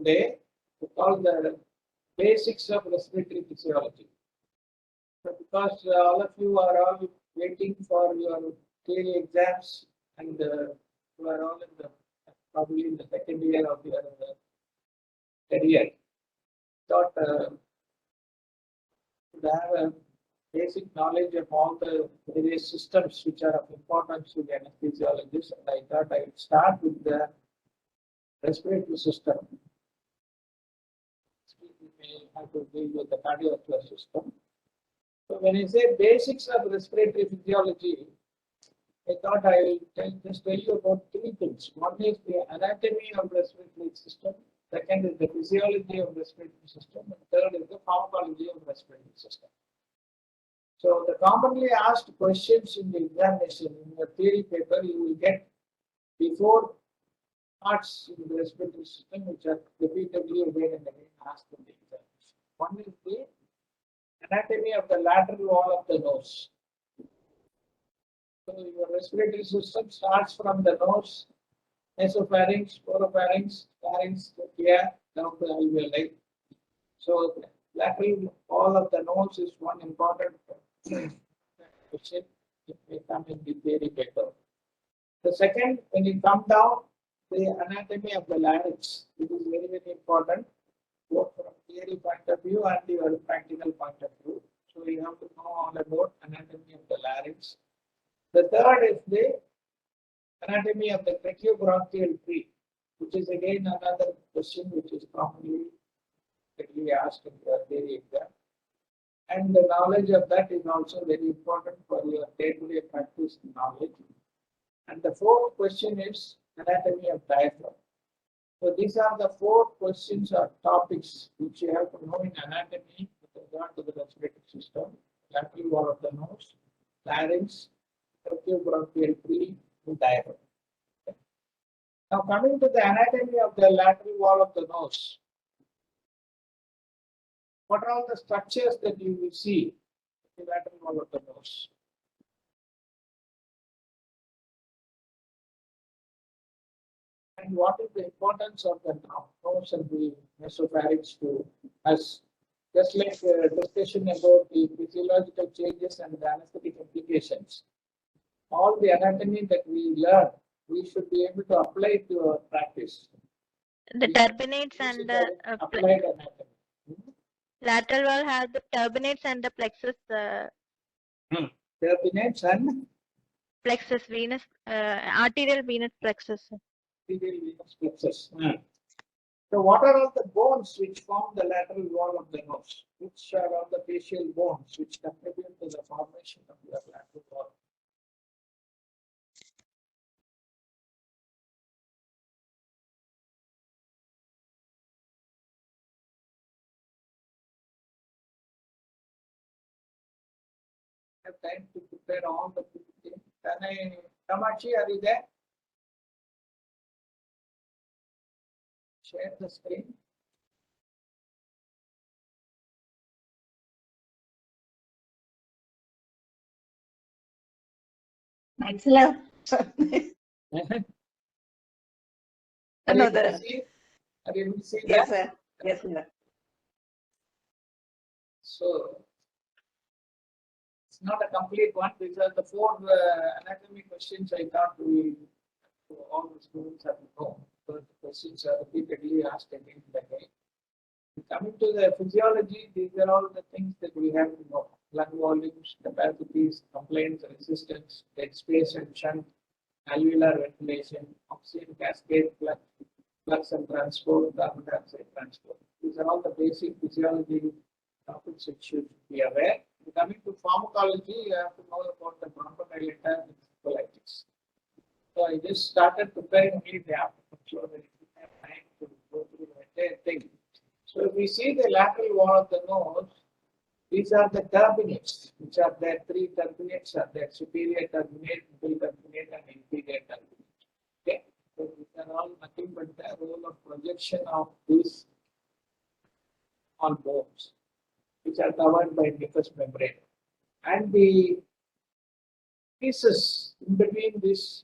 today to call the basics of respiratory physiology. So because all of you are all waiting for your theory exams and you are all in the probably in the second year of your career, thought to have a basic knowledge of all the various systems which are of importance to the anesthesiologist, and I thought I would start with the respiratory system. We may have to deal with the cardiovascular system. So when I say basics of respiratory physiology, I thought I will just tell you about three things. One is the anatomy of respiratory system. Second is the physiology of respiratory system. And third is the pharmacology of respiratory system. So the commonly asked questions in the examination in the theory paper you will get before parts in the respiratory system which are repeatedly again and again asked in the examination. One is the anatomy of the lateral wall of the nose. So your respiratory system starts from the nose, nasopharynx, oropharynx, larynx, trachea, down to alveoli. So lateral wall of the nose is one important question. It may come in the theory paper. The second, when you come down, the anatomy of the larynx, it is very, very important, both from theory point of view and your practical point of view. So you have to know all about anatomy of the larynx. The third is the anatomy of the tracheobronchial tree, which is again another question which is commonly asked in your theory exam. And the knowledge of that is also very important for your day-to-day practice knowledge. And the fourth question is anatomy of diaphragm. So these are the four questions or topics which you have to know in anatomy with regard to the respiratory system: lateral wall of the nose, larynx, tracheobronchial tree, and diaphragm. Okay. Now coming to the anatomy of the lateral wall of the nose. What are all the structures that you will see in the lateral wall of the nose? And what is the importance of the nose and the nasopharynx to us? Just like discussion about the physiological changes and the anesthetic implications. All the anatomy that we learn, we should be able to apply to our practice. The turbinates and the applied anatomy. lateral wall has the turbinates and the plexus. Turbinates and Plexus venous, arterial venous plexus. arterial venous plexus. So what are all the bones which form the lateral wall of the nose? Which are all the facial bones which contribute to the formation of the lateral wall? Have time to prepare all the things. Kamachi, are you there? Share the screen. Excellent. Are you able to see Yes, that? sir. Yes, sir. So it's not a complete one. These are the four anatomy questions I thought all the students have to know. So the questions are repeatedly asked again and again. Coming to the physiology, these are all the things that we have to know: lung volumes, capacities, complaints, resistance, dead space and shunt, alveolar ventilation, oxygen cascade, flux and transport, carbon dioxide transport. These are all the basic physiology topics which should be aware. Coming to pharmacology, you have to know about the bronchodilator and colitis. So I just started preparing the afternoon so that you have time to go through the entire thing. So if we see the lateral wall of the nose, these are the turbinates, which are there. Three turbinates are there: superior turbinate, middle turbinate, and inferior turbinate. Okay, so these are all nothing but the role of projection of these on bones, which are covered by mucous membrane. And the pieces in between these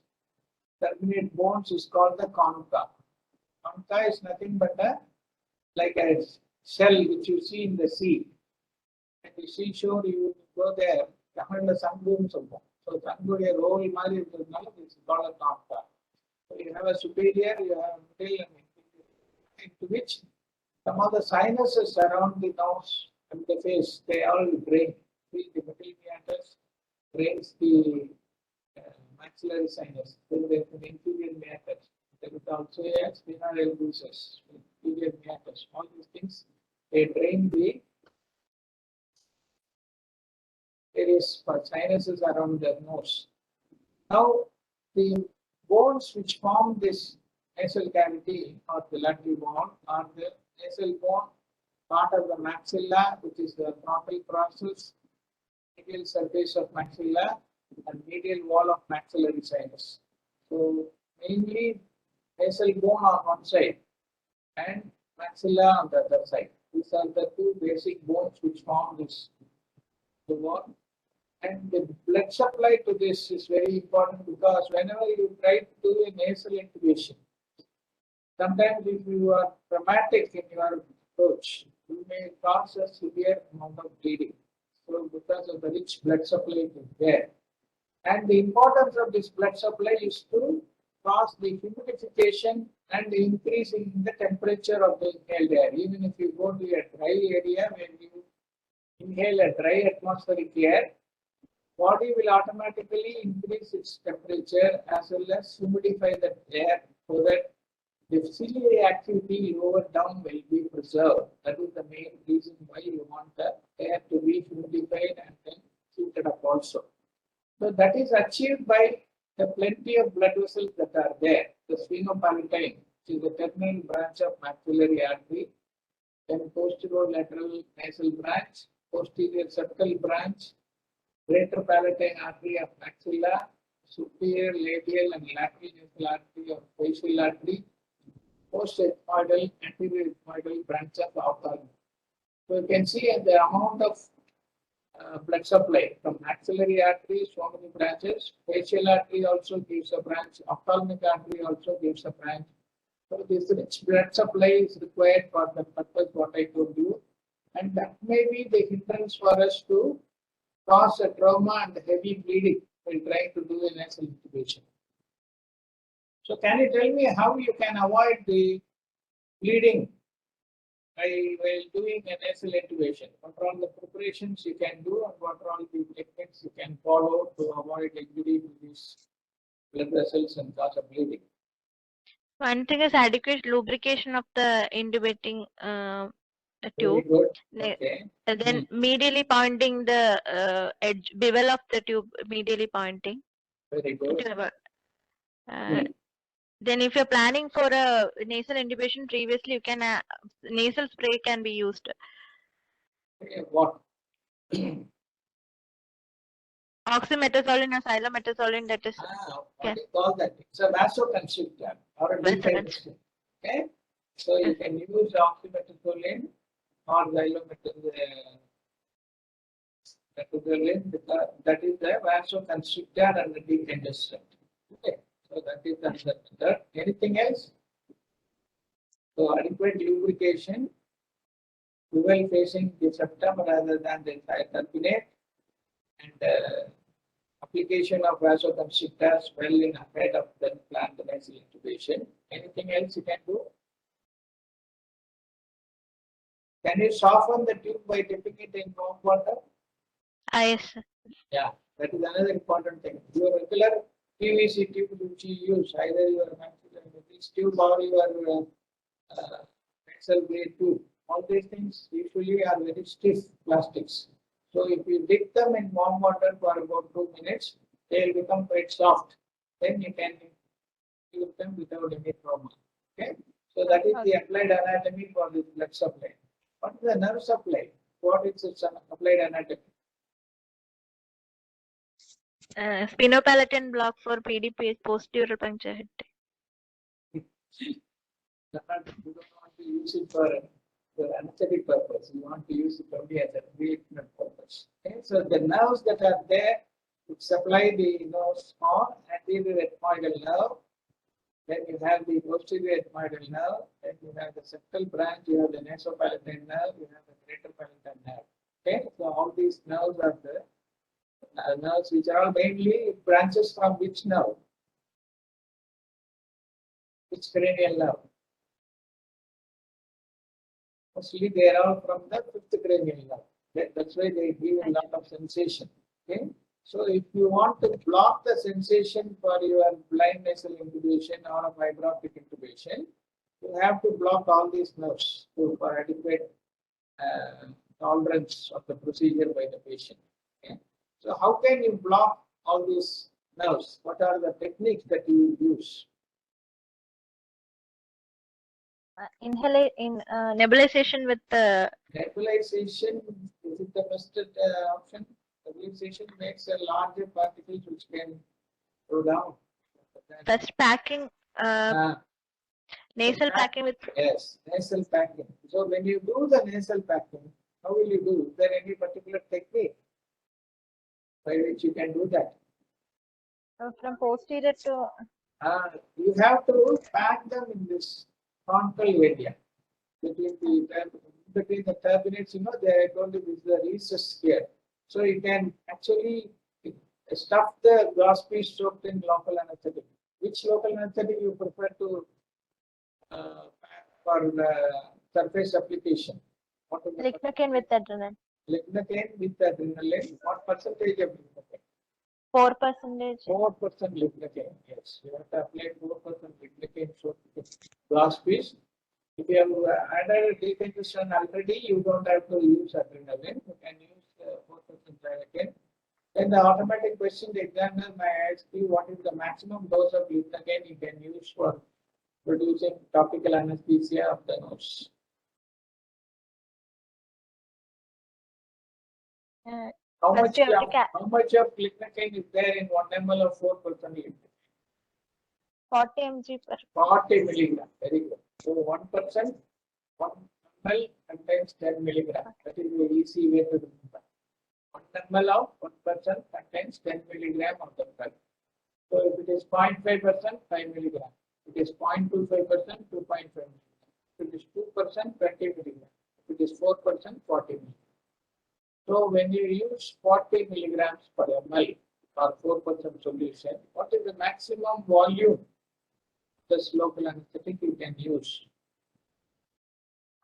turbinate bones is called the concha. Concha is nothing but a like a shell which you see in the sea. And the seashore, you go there, Tamil Sangum Sangam. So Sangu a role Mali is called a naphtha. So you have a superior, you have a middle and inferior, into which some of the sinuses around the nose and the face, they all drain. See, the middle meatus drains the maxillary sinus. Then there is an inferior meatus. There is also a sphenoidal bruises, inferior meatus. All these things, they drain the various sinuses around the nose. Now, the bones which form this nasal cavity or the lateral bone are the nasal bone, part of the maxilla, which is the frontal process, medial surface of maxilla, and medial wall of maxillary sinus. So, mainly nasal bone on one side and maxilla on the other side. These are the two basic bones which form this bone. And the blood supply to this is very important because whenever you try to do a nasal intubation, sometimes if you are dramatic in your approach, you may cause a severe amount of bleeding. So because of the rich blood supply is there. And the importance of this blood supply is to cause the humidification and the increase in the temperature of the inhaled air. Even if you go to a dry area where you inhale a dry atmospheric air, body will automatically increase its temperature as well as humidify the air so that the ciliary activity lower down will be preserved. That is the main reason why you want the air to be humidified and then heated up also. So that is achieved by the plenty of blood vessels that are there. The sphenopalatine, which is the terminal branch of maxillary artery, then posterolateral nasal branch, posterior septal branch, greater palatine artery of maxilla, superior labial and lateral nasal artery of facial artery, post-ethmoidal, anterior ethmoidal branch of ophthalmic. So you can see the amount of blood supply from maxillary artery, so many branches. Facial artery also gives a branch. Ophthalmic artery also gives a branch. So this rich blood supply is required for the purpose what I told you, and that may be the hindrance for us to cause a trauma and heavy bleeding while trying to do a nasal intubation. So can you tell me how you can avoid the bleeding while doing a nasal intubation? What are all the preparations you can do and what are all the techniques you can follow to avoid injury to these blood vessels and cause a bleeding? One thing is adequate lubrication of the intubating Very tube. good. Okay. And then medially pointing the edge, bevel of the tube, medially pointing. Very good. Then if you're planning for a nasal intubation previously, you can nasal spray can be used. What? Oxymetazoline or xylometazoline, that is. What do you call that? It's a vasoconstrictor or a decongestant. Okay. So you can use oxymetazoline or xylometazoline because that is the vasoconstrictor and the decongestant. Okay. So that is the third. Anything else? So adequate lubrication, dual facing the septum rather than the turbinate, and application of vasoconstrictors well in ahead of the planned nasal intubation. Anything else you can do? Can you soften the tube by dipping it in warm water? Yes. Yeah, that is another important thing. Your regular PVC tube which you use, either your maxillary tube or your nasal grade tube, all these things usually are very stiff plastics. So if you dip them in warm water for about 2 minutes, they will become quite soft. Then you can use them without any trauma. Okay. So that is the applied anatomy for this blood supply. What is the nerve supply? What is its applied anatomy? Sphenopalatine block for PDP, posterior puncture head. You don't want to use it for anesthetic purpose. You want to use it only as a treatment purpose. Okay? So the nerves that are there which supply the nose are anterior ethmoidal nerve, then you have the posterior ethmoidal nerve, then you have the septal branch, you have the nasopalatine nerve, you have the greater palatine nerve. Okay, so all these nerves are the nerves which are all mainly branches from which nerve? Which cranial nerve? Mostly they are all from the fifth cranial nerve. That's why they give a lot of sensation. Okay, so if you want to block the sensation for your blind nasal intubation or a fiber optic intubation, you have to block all these nerves for adequate tolerance of the procedure by the patient. Okay? So how can you block all these nerves? What are the techniques that you use? Nebulization with the Nebulization, is it the best option? Nebulization makes a larger particles which can go down. first packing, nasal packing with Yes, nasal packing. So when you do the nasal packing, how will you do? Is there any particular technique by which you can do that? from posterior to You have to pack them in this frontal area between the turbinates. You know, they told you this is the recess here. So you can actually stuff the glass piece soaked in local anesthetic. Which local anesthetic you prefer to pack for the surface application? What is the lignocaine with adrenaline. lignocaine with adrenaline? What percentage of lignocaine? 4%. 4% lignocaine. Yes, you have to apply 4% lignocaine soaked glass piece. If you have added decongestion already, you don't have to use adrenaline. You can use 4% lignocaine. Then the automatic question the examiner may ask you what is the maximum dose of lignocaine you can use for producing topical anesthesia of the nose. How much of lignocaine is there in 1 ml of 4% lignocaine? 40 mg per 40 milligram. Very good. So 1%, 1 ml contains 10 milligram. That is the easy way to remember. 1 ml of 1% contains 10 milligram of the drug. So if it is 0.5%, 5 milligram. If it is 0.25%, 2.5 milligram. If it is 2%, 20 milligram. If it is 4%, 40 milligram. So when you use 40 milligrams per ml or 4% solution, what is the maximum volume this local anesthetic you can use?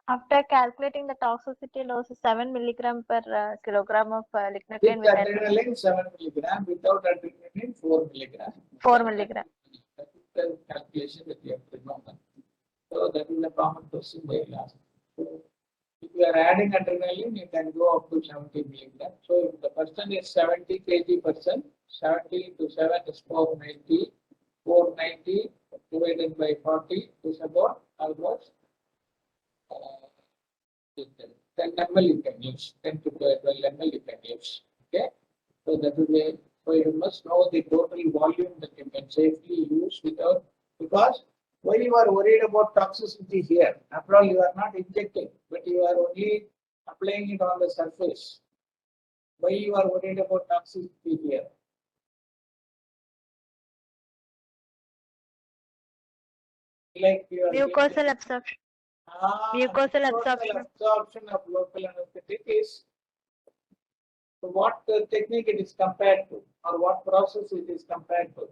After calculating the toxicity dose, 7 milligram per kilogram of lignocaine With adrenaline, 7 milligram. Without adrenaline, 4 milligram. 4 milligram. That is the calculation that you have to remember. So that is a common question they will ask. So if you are adding adrenaline, you can go up to 70 milligram. So if the person is 70 kg person, 70 to 7 is 490. 490 divided by 40 is about almost 10 ml you can use. 10 to 12 ml you can use. Okay. So that is a, so you must know the total volume that you can safely use without, because why you are worried about toxicity here? After all, you are not injecting, but you are only applying it on the surface. Why you are worried about toxicity here? Like you are mucosal absorption. Mucosal absorption of local anesthetic is, so what technique it is compared to, or what process it is compared to?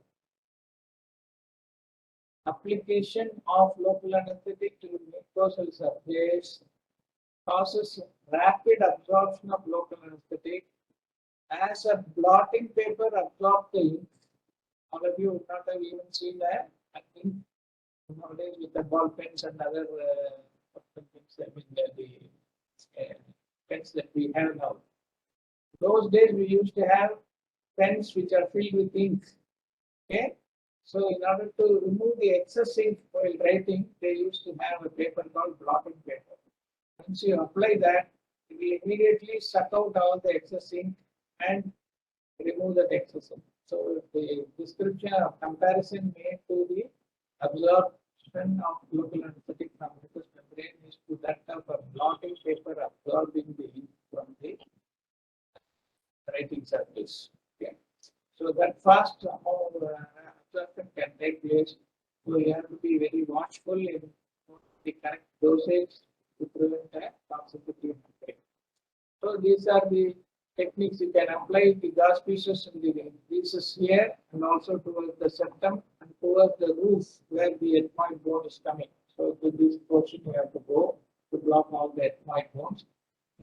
Application of local anesthetic to mucosal surface causes rapid absorption of local anesthetic as a blotting paper absorbs the ink. All of you would not have even seen that. I think nowadays with the ball pens and other things, I mean the pens that we have now. Those days we used to have pens which are filled with ink. Okay. So in order to remove the excess ink while writing, they used to have a paper called blotting paper. Once you apply that, it will immediately suck out all the excess ink and remove that excess ink. So the description of comparison made to the absorption of local anesthetic from mucous membrane is to that of a blotting paper absorbing the ink from the writing surface. Okay. So that fast absorption can take place So you have to be very watchful in the correct dosage to prevent the toxicity of the brain. So these are the techniques you can apply the gas pieces in the pieces here and also towards the septum and towards the roof where the ethmoid bone is coming. So to this portion you have to go to block all the ethmoid bones.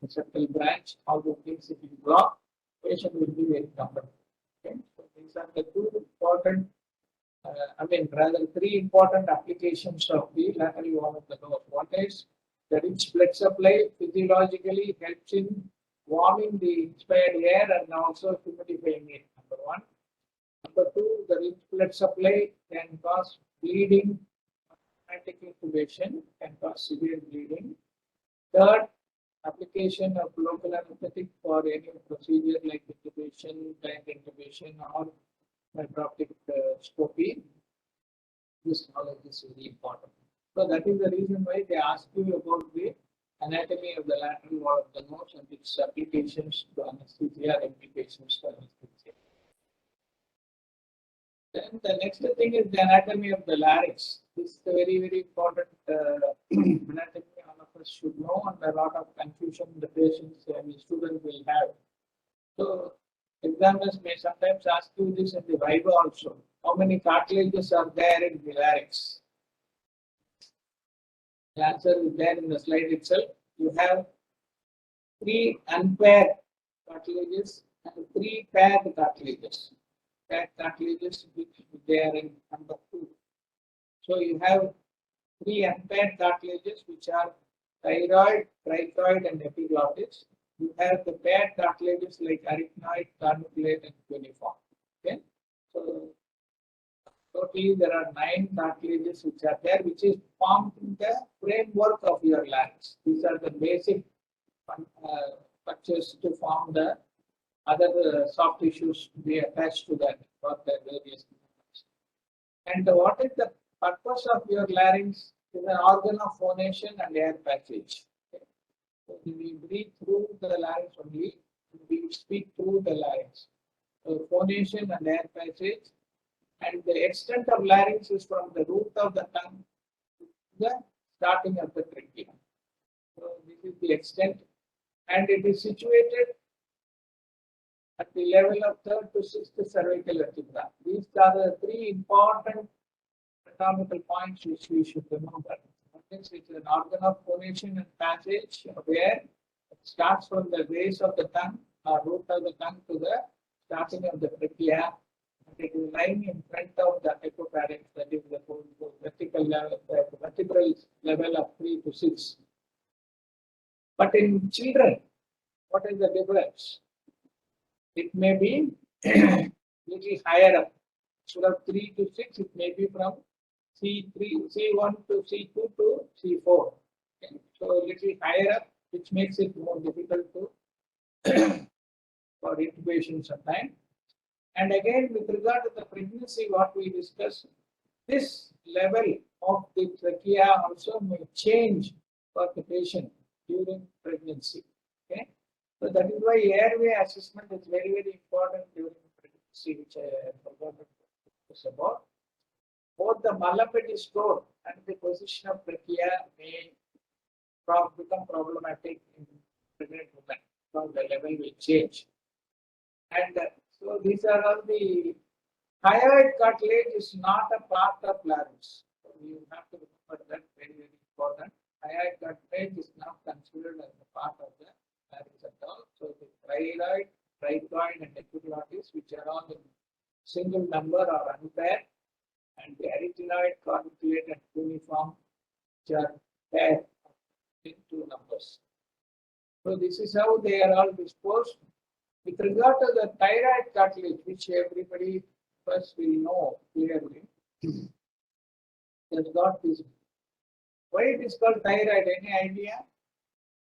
The septal branch, all the things if you block, patient will be very comfortable. Okay, so these are the two important, rather three important applications of the lateral wall of the nose. One is the rich blood supply physiologically helps in warming the inspired air and also humidifying it. Number one. Number two, the rich blood supply can cause bleeding, traumatic intubation can cause severe bleeding. Third, application of local anesthetic for any procedure like intubation, blank intubation, or microscopic scopy. This knowledge is very important. So that is the reason why they ask you about the anatomy of the lateral wall of the nose and its applications to anesthesia or implications to anesthesia. Then the next thing is the anatomy of the larynx. This is a very, very important anatomy all of us should know, and a lot of confusion the patients and the students will have. So examiners may sometimes ask you this in the Viva also. How many cartilages are there in the larynx? The answer is there in the slide itself. You have 3 unpaired cartilages and 3 paired cartilages. Paired cartilages which they are in number 2. So you have 3 unpaired cartilages which are thyroid, cricoid, and epiglottis. You have the paired cartilages like arytenoid, carniculate, and cuneiform. Okay, so totally there are 9 cartilages which are there, which is formed in the framework of your larynx. These are the basic structures to form the other soft tissues to be attached to that for the various movements. And what is the purpose of your larynx? Is an organ of phonation and air passage. Okay. So we breathe through the larynx only. We speak through the larynx. So phonation and air passage. And the extent of larynx is from the root of the tongue to the starting of the trachea. So this is the extent, and it is situated at the level of 3rd to 6th cervical vertebra. These are the 3 important anatomical points which we should remember. It is an organ of phonation and passage where it starts from the base of the tongue or root of the tongue to the starting of the trachea. It is lying in front of the hypopharynx, that is the vertical level, the vertebral level of 3 to 6. But in children, what is the difference? It may be little higher up. Instead of 3 to 6, it may be from C3, C1 to C2 to C4. Okay. So little higher up, which makes it more difficult to for intubation sometimes. And again, with regard to the pregnancy, what we discussed, this level of the trachea also may change for the patient during pregnancy. Okay, so that is why airway assessment is very, very important during pregnancy, which I forgot to discuss about. Both the malapetalous and the position of trachea may become problematic in pregnant women because the level will change. And so these are all the thyroid cartilage is not a part of larynx. So you have to remember that very, very important. Thyroid cartilage is not considered as a part of the larynx at all. So the thyroid, cricoid, and epiglottis, which are all in single number or unpaired, and the arytenoid, carniculate, and cuneiform, which are paired in 2 numbers. So this is how they are all disposed. With regard to the thyroid cartilage, which everybody first will know clearly, has got this. Why it is called thyroid? Any idea?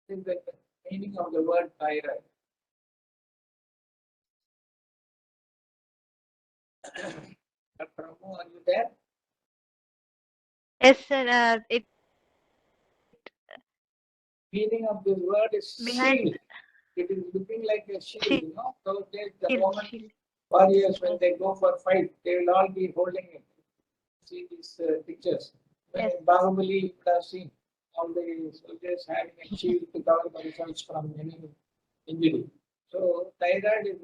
What is the meaning of the word thyroid? Dr. Ramu, are you there? Yes, sir. It Meaning of this word is behind shield. It is looking like a shield, shield. you know. So the Shield, Roman shield. warriors, when they go for fight, they will all be holding it. see these pictures. When Yes. in Bahubali, you would have seen all the soldiers having a shield to cover themselves from any injury. So thyroid is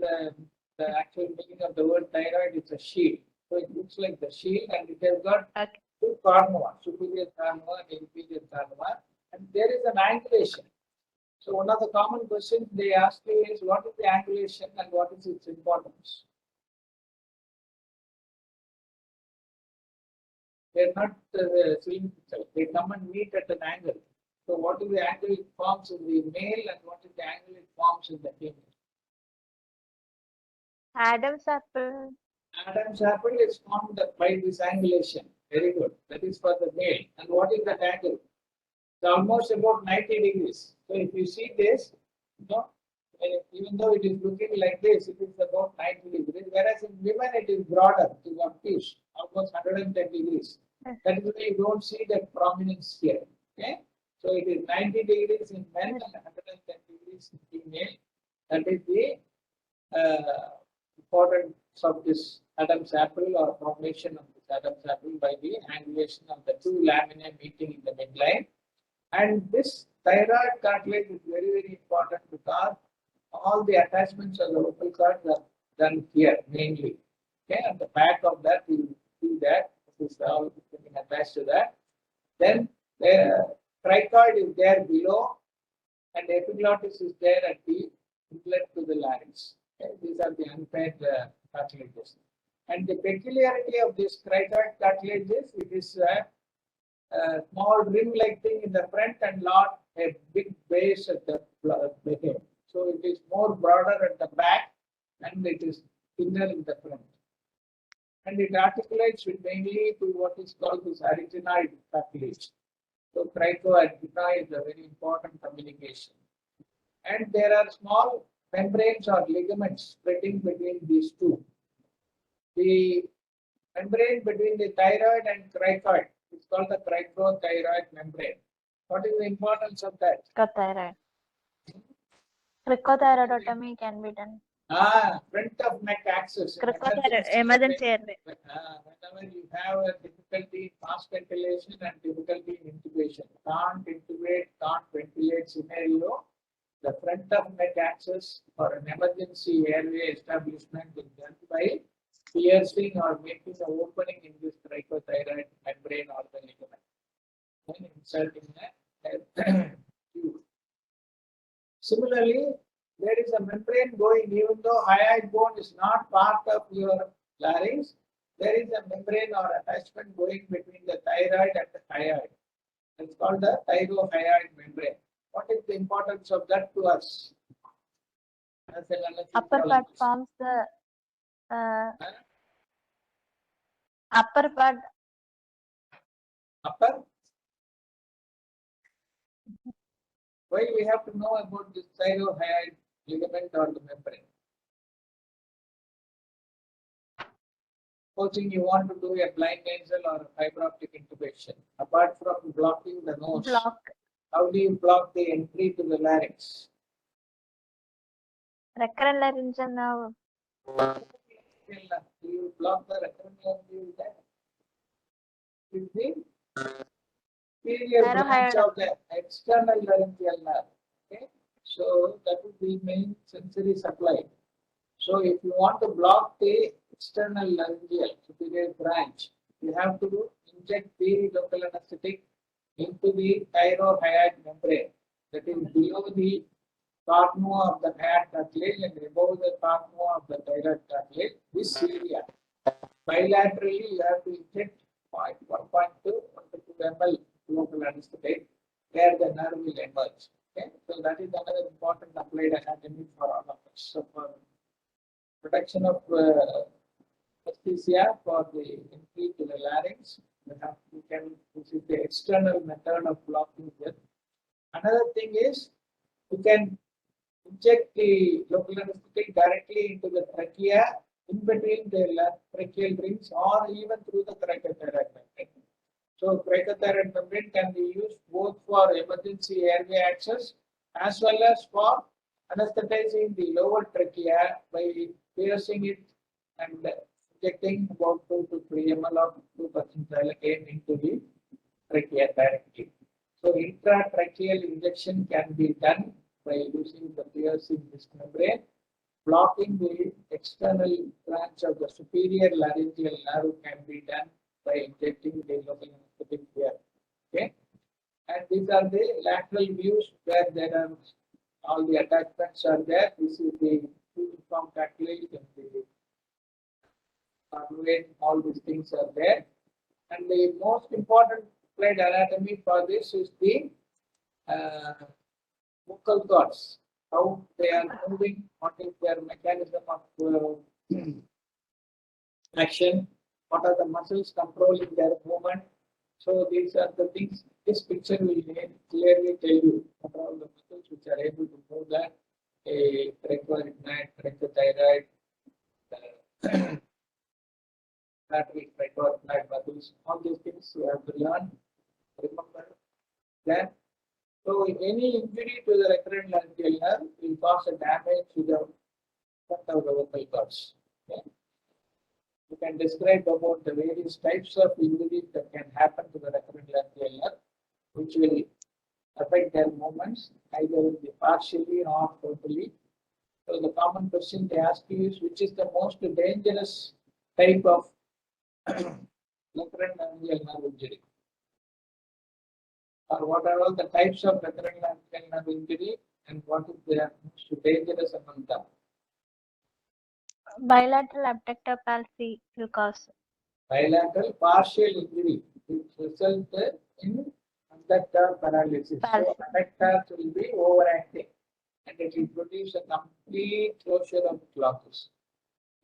the actual meaning of the word thyroid is a shield. So it looks like the shield and it has got Okay. two cornua, superior cornua and inferior cornua, and there is an angulation. So one of the common questions they ask you is what is the angulation and what is its importance? They're not symmetrical. They come and meet at an angle. So what is the angle it forms in the male and what is the angle it forms in the female? Adam's apple. Adam's apple is formed by this angulation. Very good. That is for the male. And what is that angle? It's almost about 90 degrees. So if you see this, you know, even though it is looking like this, it is about 90 degrees. Whereas in women, it is broader, it is obtuse, almost 110 degrees. That is why you don't see that prominence here. Okay. So it is 90 degrees in men and 110 degrees in female. That is the importance of this Adam's apple or formation of this Adam's apple by the angulation of the two laminae meeting in the midline. And this thyroid cartilage is very, very important because all the attachments of the vocal cords are done here mainly. Okay, at the back of that you see that this is all attached to that. Then the cricoid is there below, and the epiglottis is there at the inlet to the larynx. Okay, these are the unpaired cartilages. And the peculiarity of this cricoid cartilages, it is a small rim-like thing in the front and not a big base at the head. So it is more broader at the back and it is thinner in the front. And it articulates with mainly to what is called this arytenoid cartilage. So cricoarytenoid is a very important communication. And there are small membranes or ligaments spreading between these two. The membrane between the thyroid and cricoid is called the cricothyroid membrane. What is the importance of that? Cricothyroid. Cricothyroidotomy can be done. Front of neck axis. Cricothyroid, emergency airway. Whenever you have a difficulty in fast ventilation and difficulty in intubation, can't intubate, can't ventilate scenario, the front of neck axis for an emergency airway establishment is done by piercing or making an opening in this cricothyroid membrane or the ligament. Then inserting the tube. Similarly, there is a membrane going, even though hyoid bone is not part of your larynx, there is a membrane or attachment going between the thyroid and the hyoid. It's called the thyrohyoid membrane. What is the importance of that to us? As an Upper part forms the upper part. Upper? Why we have to know about this thyrohyoid ligament or the membrane? Supposing you want to do a blind nasal or a fiber optic intubation, apart from blocking the nose, Block. how do you block the entry to the larynx? Recurrent laryngeal nerve. Do you block the recurrent laryngeal nerve? With the superior branch of the external laryngeal nerve. Okay, so that would be main sensory supply. So if you want to block the external laryngeal superior branch, you have to inject the local anesthetic into the thyrohyoid membrane, that is below the cornua of the hyoid cartilage and above the cornua of the thyroid cartilage. This area bilaterally you have to inject 1.2 ml local anesthetic where the nerve will emerge. Okay, so that is another important applied anatomy for all of us. So for protection of anesthesia for the entry to the larynx, this is the external method of blocking it. Another thing is you can inject the local anesthetic directly into the trachea in between the tracheal rings or even through the cricothyroid membrane. So cricothyroid membrane can be used both for emergency airway access as well as for anesthetizing the lower trachea by piercing it and injecting about 2 to 3 ml of 2% xylocaine into the trachea directly. So intratracheal injection can be done by using the piercing disc membrane. Blocking the external branch of the superior laryngeal nerve can be done by injecting the local anesthetic here. Okay, and these are the lateral views where there are all the attachments are there. This is the fusiform cartilage and the thyroid. All these things are there. And the most important slide anatomy for this is the vocal cords, how they are moving, what is their mechanism of action, what are the muscles controlling their movement. So these are the things. This picture will clearly tell you what are all the muscles which are able to move that. A thyroid, lateral trichotillid muscles. All these things you have to learn. Remember that. So any injury to the recurrent laryngeal nerve will cause a damage to the front of the vocal cords. Okay? You can describe about the various types of injuries that can happen to the recurrent laryngeal nerve, which will affect their movements, either partially or totally. So the common question they ask you is, which is the most dangerous type of recurrent laryngeal nerve injury? Or what are all the types of recurrent laryngeal nerve injury and what is the most dangerous among them? Bilateral abductor palsy will cause. Bilateral partial injury which results in abductor paralysis. Palsy. So abductors will be overacting and it will produce a complete closure of the glottis.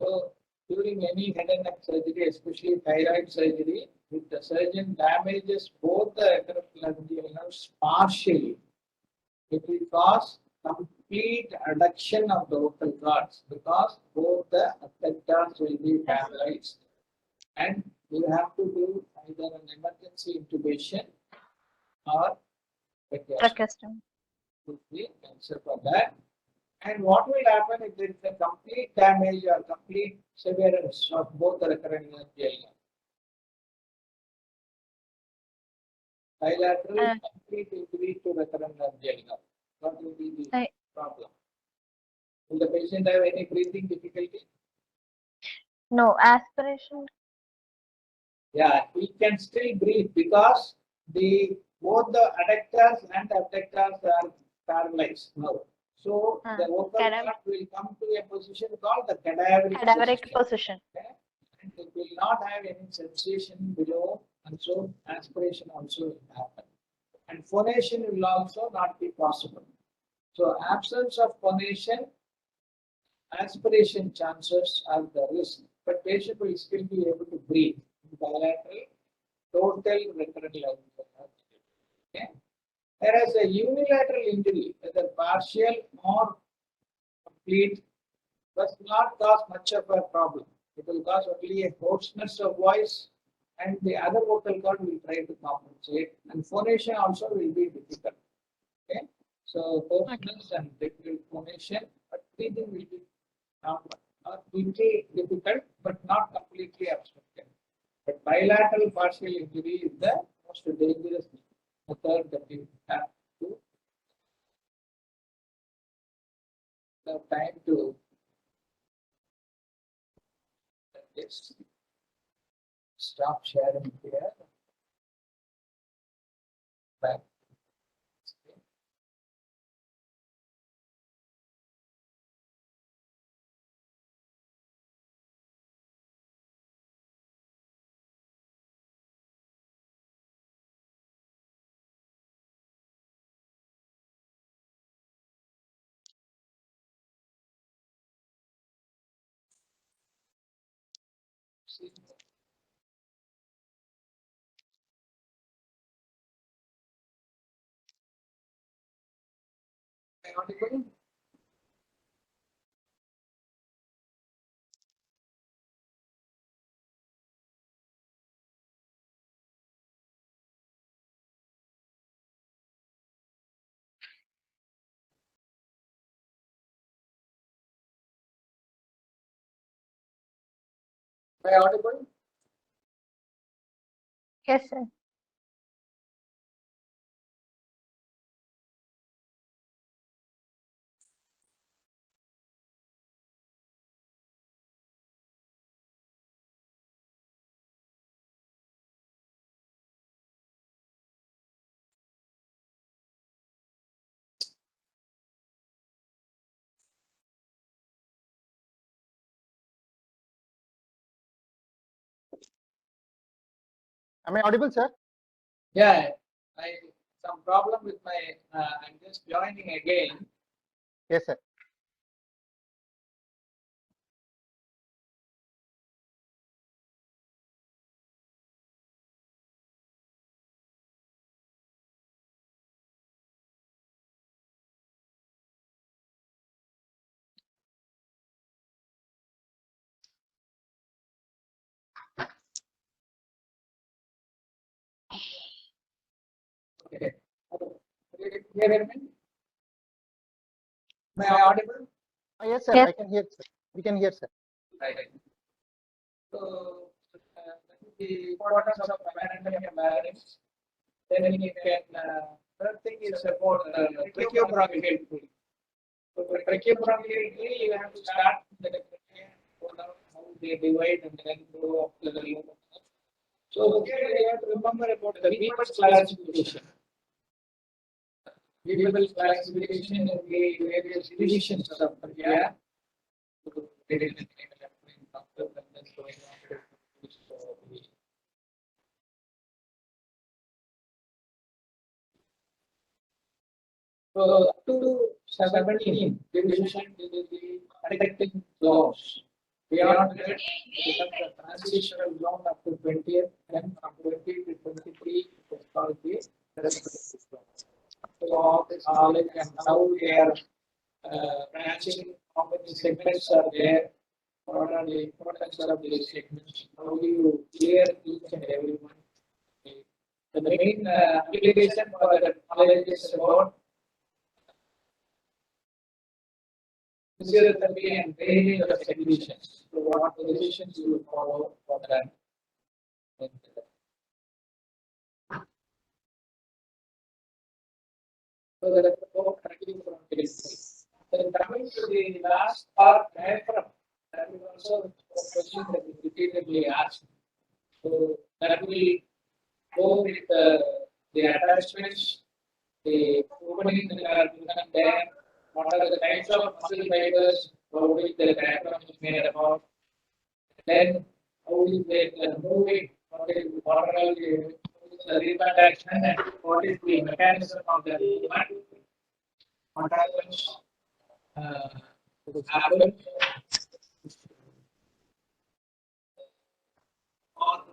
So during any head and neck surgery, especially thyroid surgery, if the surgeon damages both the recurrent laryngeal nerves partially, it will cause complete adduction of the vocal cords because both the abductors will be paralyzed, and you have to do either an emergency intubation or Tracheostomy. the answer for that. And what will happen if there is a complete damage or complete severance of both the recurrent laryngeal nerve? Bilateral complete injury to recurrent laryngeal nerve. What will be the problem? Will the patient have any breathing difficulty? No, aspiration. Yeah, he can still breathe because both the adductors and abductors are paralyzed now. So the vocal cord will come to a position called the cadaveric position. Okay? And it will not have any sensation below, and so aspiration also will happen. And phonation will also not be possible. So absence of phonation, aspiration chances are the risk, but patient will still be able to breathe. Bilateral, total recurrent laryngeal nerve. Okay. Whereas a unilateral injury, whether partial or complete, does not cause much of a problem. It will cause only a hoarseness of voice, and the other vocal cord will try to compensate, and phonation also will be difficult. Okay, so hoarseness and difficult phonation, but breathing will be little difficult, but not completely obstructed. But bilateral partial injury is the most dangerous method that you have to have time to this. Stop sharing here. Back. See. Am I audible? Am I audible? Yes, sir. Am I audible, sir? Yeah, some problem with my. I'm just joining again. Yes, sir. Okay. Hear me? Am I audible? Yes, sir. Yes. I can hear, sir. We can hear, sir. Right. So, the importance of anatomy of larynx. Then you can. Third thing is about tracheobronchial tree. So, for tracheobronchial tree, you have to start with the trachea, go down, how they divide, and then go up to the lung. So, here you have to remember about the Weber's classification. Weber's classification of the various divisions of trachea. So up to 17 division is the connecting zones. Beyond that, it becomes a transitional zone up to 20th, then from 20 to 23, it's called the respiratory zone. So all this knowledge and how they are branching, how many segments are there, what are the importance of these segments, how do you clear each and every one. The main application for the knowledge is about physiotherapy and drainage of secretions. So what positions you will follow for that. So that is about tracking from this. Then coming to the last part, diaphragm, that is also a question that is repeatedly asked. So that will go with the attachments, the openings that are given there, what are the types of muscle fibers for which the diaphragm is made about, then how is it moving, what are the reproduction and what is the mechanism of the movement, what happens, happen, or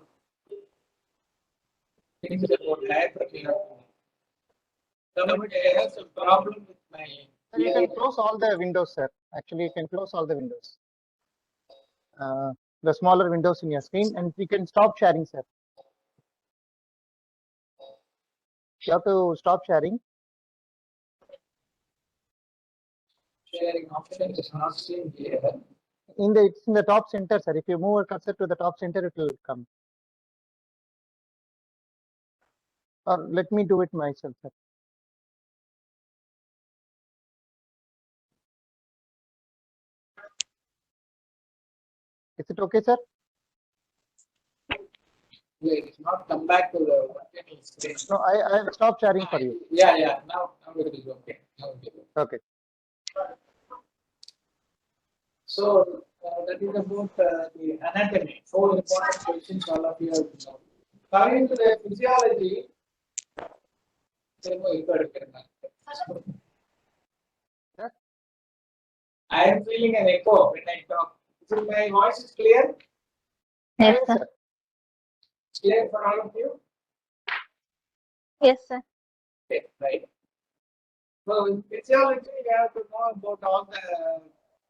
things about diaphragm. Somebody has a problem with my. Sir, you can close all the windows, sir. Actually, you can close all the windows. The smaller windows in your screen, and we can stop sharing, sir. You have to stop sharing. Sharing option is not seen here. It's in the top center, sir. If you move a cursor to the top center, it will come. Or let me do it myself, sir. Is it okay, sir? It's not come back to the working screen. No, I have stopped sharing for you. Yeah. Now it is okay. Now it is okay. Okay. So that is about the anatomy. 4 important questions all of you have to know. Coming to the physiology, I am feeling an echo when I talk. Is my voice is clear? Yes, Yes, sir. sir. Clear for all of you? Yes, sir. Okay, right. So in physiology, you have to know about all the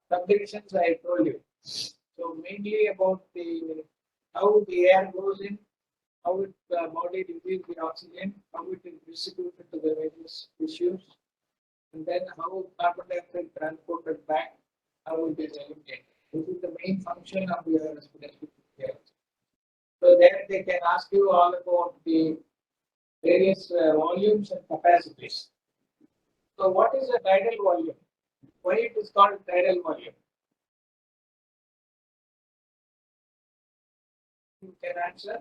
subdivisions I told you. So mainly about how the air goes in, how the body receives the oxygen, how it is distributed to the various tissues, and then how carbon dioxide transported back, how it is eliminated. This is the main function of your respiratory system. So there they can ask you all about the various volumes and capacities. So what is a tidal volume? Why it is called tidal volume? You can answer.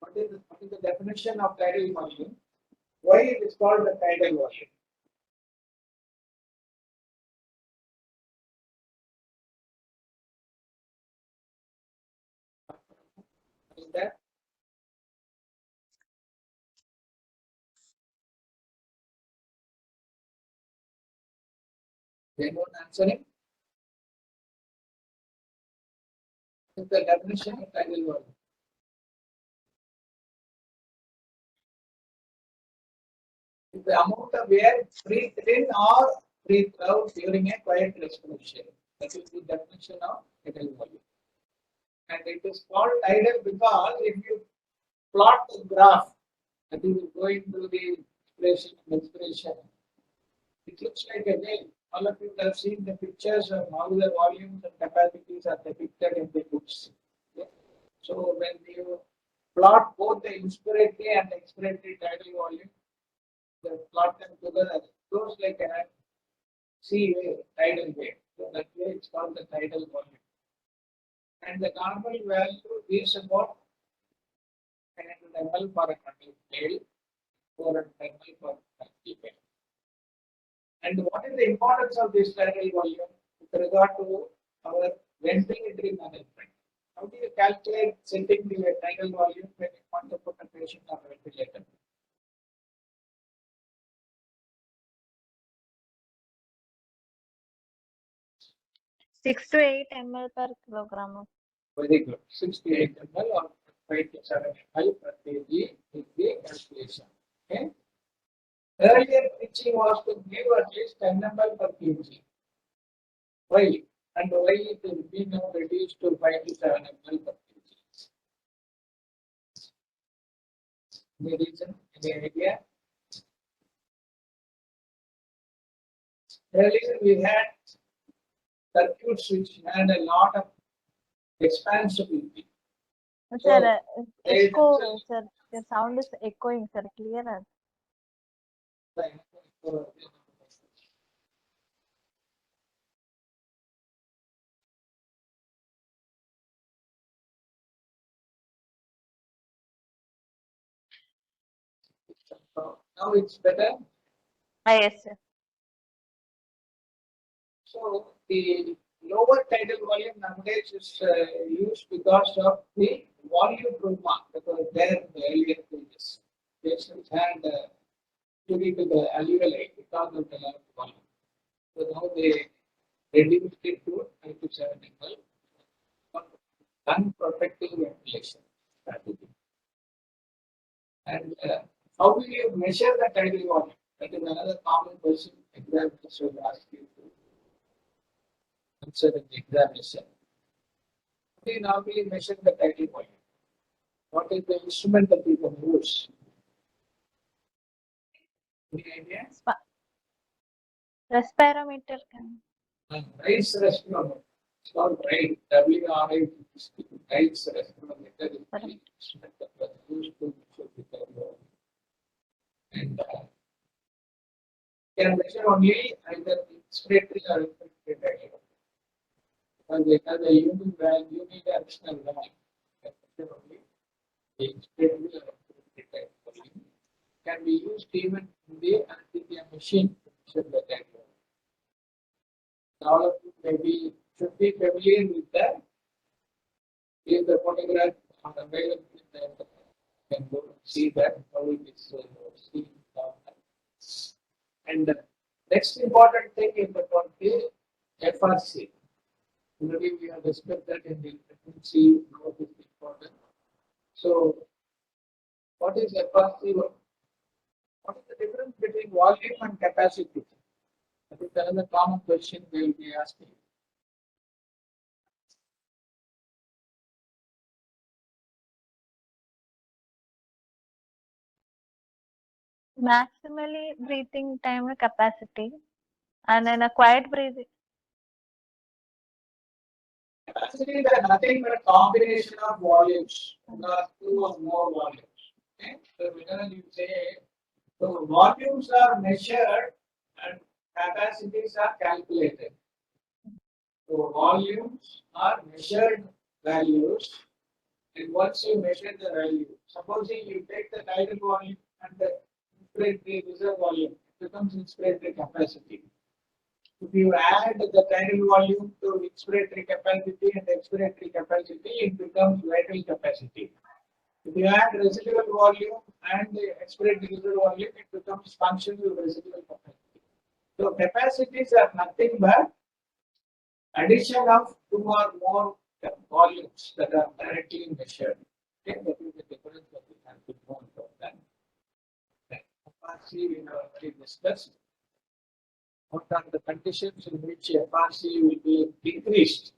What is the definition of tidal volume? Why it is called the tidal volume? Is that? Anyone answering? What is the definition of tidal volume? Is the amount of air breathed in or breathed out during a quiet respiration. That is the definition of tidal volume. And it is called tidal because if you plot the graph that is going through the inspiration and expiration, it looks like a wave. All of you have seen the pictures of how the volumes and capacities are depicted in the books. Yeah. So when you plot both the inspiratory and expiratory tidal volume, the plot them together, it goes like a sea wave, tidal wave. So that way it's called the tidal volume. And the normal value is about 1000 ml per adult male, 400 ml per female. And what is the importance of this tidal volume with regard to our ventilatory management? How do you calculate setting the tidal volume when you want to put a patient on a ventilator? Six to 8 ml per kilogram. Very good. 68 ml or 5 to 7 ml per kg is the calculation. Okay. Earlier teaching was to give at least 10 ml per kg. Why? And why it is being now reduced to 5 to 7 ml per kg? Any reason? Any idea? Earlier we had circuits which had a lot of expansibility. Sir, they echo, themselves- sir. The sound is echoing, sir. Clear. Now it's better. Yes, sir. So the lower tidal volume nowadays is used because of the volume trauma that was there in the earlier stages. Patients had injury to the alveoli because of the large volume. So now they reduced it to 5 to 7 ml for unprotected ventilation strategy. And how do you measure the tidal volume? That is another common question examiners will ask you to answer in the examination. How do you normally measure the tidal volume? What is the instrument that you can use? Any idea? Respirometer can. Rice respirometer. It's called RIDE. WRIDE. Rice respirometer is the instrument that was used to measure the tidal volume. And can measure only either inspiratory or expiratory tidal volume. Because it has a unidirectional value. Can measure only the inspiratory or expiratory tidal volume. Can be used even in the anesthesia machine to measure the tidal volume. All of you maybe should be familiar with that. If the photograph are available in the internet, you can go and see that how it is seen. And the next important thing is about the FRC. Already we have discussed that in the frequency, what is important. So, what is FRC? What is the difference between volume and capacity? That is another common question they will be asking. Maximally breathing time capacity, and then a quiet breathing. Capacities are nothing but a combination of volumes, or two or more volumes. Okay? So whenever you say, so volumes are measured and capacities are calculated. So volumes are measured values, and once you measure the value, supposing you take the tidal volume and the inspiratory reserve volume, it becomes inspiratory capacity. If you add the tidal volume to inspiratory capacity and expiratory capacity, it becomes vital capacity. If you add residual volume and the expiratory reserve volume, it becomes functional residual capacity. So capacities are nothing but addition of two or more volumes that are directly measured. Okay, that is the difference that we have to know about that. FRC we have already discussed. What are the conditions in which FRC will be decreased?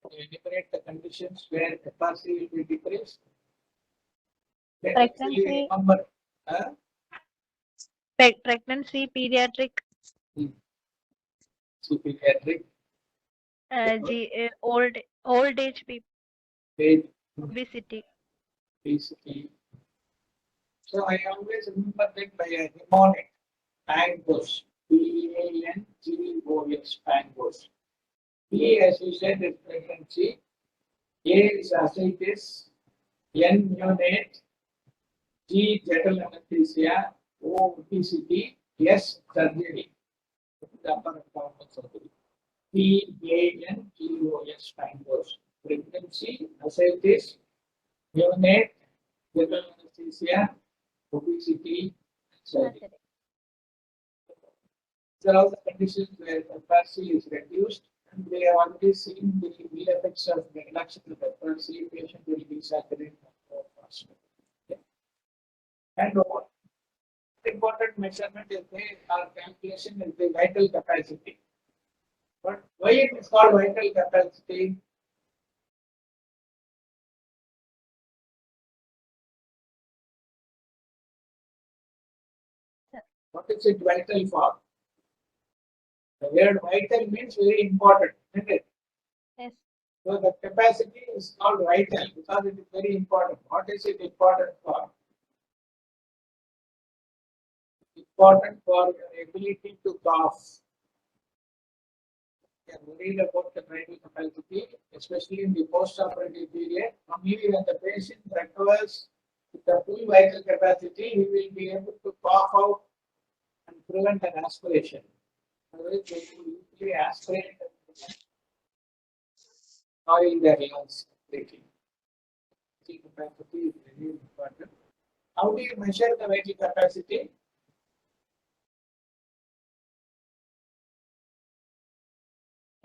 Can you enumerate the conditions where FRC will be decreased? Can you Pregnancy. actually remember? Huh? Pregnancy, pediatric, Pediatric, old age people, age, obesity. obesity. So I always remember that by a mnemonic, PANGOS, PANGOS, PANGOS. P, as you said, is pregnancy. A is ascites. N, neonate. G, general anesthesia. O, obesity. S, surgery. The upper abdominal surgery. P, A, N, G, O, S, PANGOS. Pregnancy, ascites, neonate, general anesthesia, obesity, surgery. These are all the conditions where FRC is reduced, and we have already seen the ill effects of the reduction of FRC. Patient will be saturated more faster. Okay. And one important measurement is our calculation is the vital capacity. But why it is called vital capacity? What is it vital for? The word vital means very important, isn't it? Yes. So the capacity is called vital because it is very important. What is it important for? Important for your ability to cough. You are worried about the vital capacity, especially in the post-operative period. Only when the patient recovers with the full vital capacity, he will be able to cough out and prevent an aspiration. Otherwise, they will usually aspirate and oil their lungs completely. Vital capacity is very important. How do you measure the vital capacity?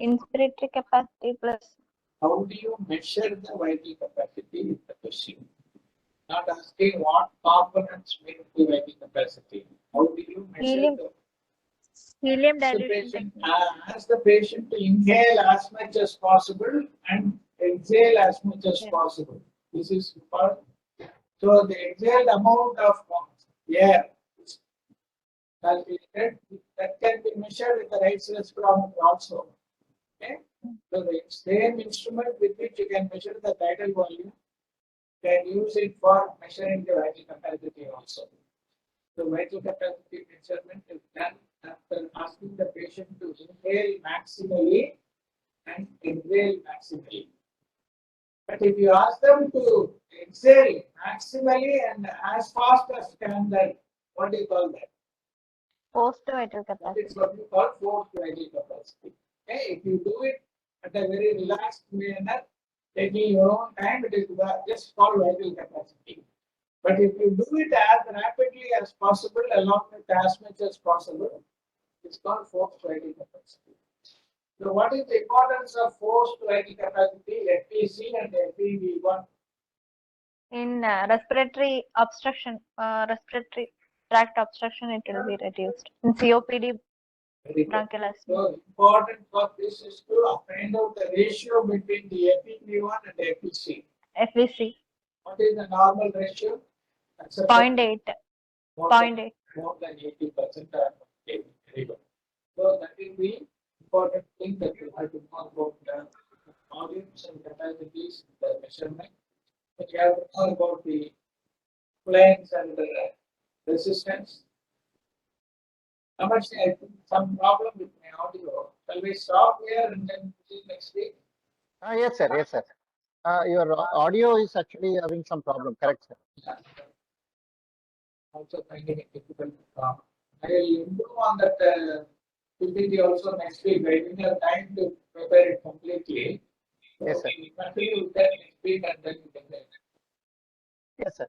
Inspiratory capacity plus. How do you measure the vital capacity is the question. Not asking what components make the vital capacity. How do you measure Helium the dilution patient? technique. Ask the patient to inhale as much as possible and exhale as much as possible. This is important. So the exhaled amount of air is calculated. That can be measured with the right spirometer also. Okay? So the same instrument with which you can measure the tidal volume, can use it for measuring the vital capacity also. The vital capacity measurement is done after asking the patient to inhale maximally and exhale maximally. But if you ask them to exhale maximally and as fast as can, then what do you call that? Post vital That capacity. is what we call forced vital capacity. Okay, if you do it at a very relaxed manner, taking your own time, it is just called vital capacity. But if you do it as rapidly as possible, along with as much as possible, it's called forced vital capacity. So, what is the importance of forced vital capacity, FVC and FEV1? In respiratory obstruction, respiratory tract obstruction, it will be reduced. In COPD, Very good. bronchial asthma. So, important for this is to find out the ratio between the FEV1 and the FVC. FVC, What is the normal ratio? 0.8. More 0.8. more than 80%. Very good. So that will be important thing that you have to know about volumes and capacities, the measurement. But you have to know about the planes and the resistance. How much I think some problem with my audio. Shall we stop here and then see next week? Yes, sir. Yes, sir. Your audio is actually having some problem. Correct, sir. Yeah. Also finding it difficult. I will improve on that PPT also next week. I didn't have time to prepare it completely. So Yes, sir. we continue with that next week and then we can get. Yes, sir.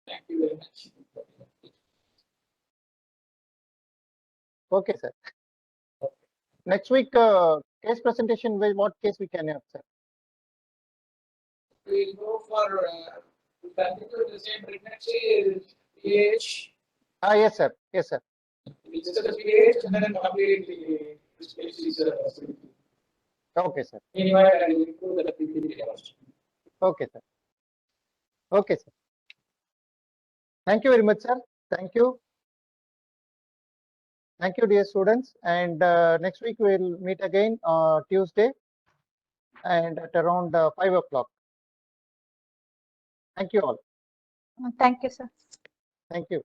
Thank you very much. Okay, sir. Next week, case presentation. What case we can have, sir? We'll go for we continue the same pregnancy pH. Yes, sir. Yes, sir. Which is the pH and then complete the species. Okay, sir. Anyway, I will improve the PPT also. Okay, sir. Okay, sir. Thank you very much, sir. Thank you. Thank you, dear students. And next week we'll meet again Tuesday and at around 5 o'clock. Thank you all. Thank you, sir. Thank you.